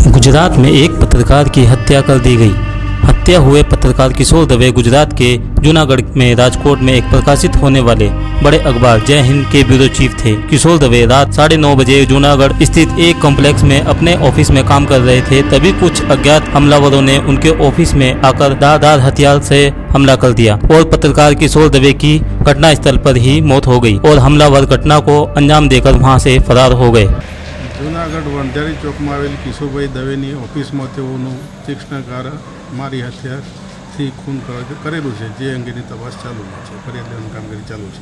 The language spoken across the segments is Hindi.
गुजरात में एक पत्रकार की हत्या कर दी गई। हत्या हुए पत्रकार किशोर दवे गुजरात के जूनागढ़ में राजकोट में एक प्रकाशित होने वाले बड़े अखबार जय हिंद के ब्यूरो चीफ थे। किशोर दवे रात 9:30 बजे जूनागढ़ स्थित एक कॉम्प्लेक्स में अपने ऑफिस में काम कर रहे थे। तभी कुछ अज्ञात हमलावरों ने उनके ऑफिस में आकर धारदार हथियार से हमला कर दिया और पत्रकार किशोर दवे की घटनास्थल पर ही मौत हो गई और हमलावर घटना को अंजाम देकर वहां से फरार हो गए। जूनागढ़ वंजारी चौक में आवेल किशोरभाई दवेनी ऑफिस में तेओનું तीक्ष्ण કાર મારી હથિયારથી खून करेलू है। जे अंगेनी तपास चालू है, फरियाद लेવાની कामगीरी चालू है।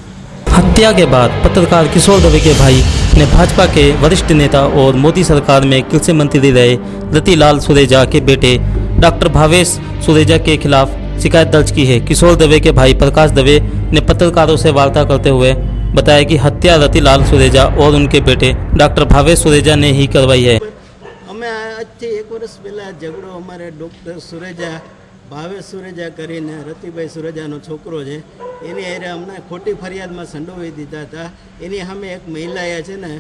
हत्या के बाद पत्रकार किशोर दवे के भाई ने भाजपा के वरिष्ठ नेता और मोदी सरकार में कृषि मंत्री रहे रतिलाल सुरेजा के बेटे डॉक्टर भावेश सुरेजा के खिलाफ शिकायत दर्ज की है। किशोर दवे के भाई प्रकाश दवे ने पत्रकारों से वार्ता करते हुए बताया कि हत्या रतिलाल सुरेजा और उनके बेटे डॉक्टर भावेश सुरेजा ने ही करवाई है। અમે આજથી 1 વર્ષ પહેલાં ઝઘડો અમારે ડૉક્ટર સુરેજા ભાવેશ સુરેજા કરીને રતિભાઈ સુરેજાનો છોકરો છે એની હારે અમને ખોટી ફરિયાદમાં સંડોવાઈ દીધા હતા। એની સામે એક મહિલાએ છે ને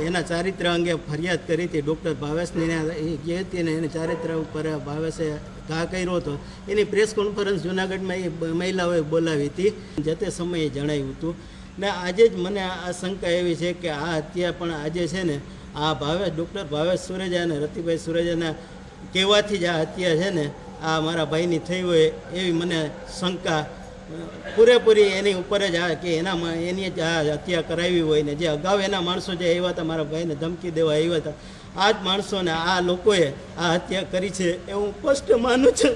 એના ચારિત્ર અંગે ફરિયાદ કરી હતી। ડૉક્ટર ભાવેશની જે હતી ને એને ચારિત્ર ઉપર ભાવેશે ઘા કર્યો હતો। એની પ્રેસ કોન્ફરન્સ જૂનાગઢમાં એ મહિલાઓએ બોલાવી હતી, જે તે સમયે જણાવ્યું હતું ને આજે જ મને આ શંકા એવી છે કે આ હત્યા પણ આજે છે ને આ ડૉક્ટર ભાવેશ સુરેજા અને રતિભાઈ સુરેજાના કહેવાથી જ આ હત્યા છે ને આ મારા ભાઈની થઈ હોય એવી મને શંકા પૂરેપૂરી એની ઉપર જ કે એની જ આ હત્યા કરાવી હોય ને જે અગાઉ એના માણસો જે આવ્યા હતા મારા ભાઈને ધમકી દેવા આવ્યા હતા આ જ માણસોને આ લોકોએ આ હત્યા કરી છે એ હું સ્પષ્ટ માનું છું।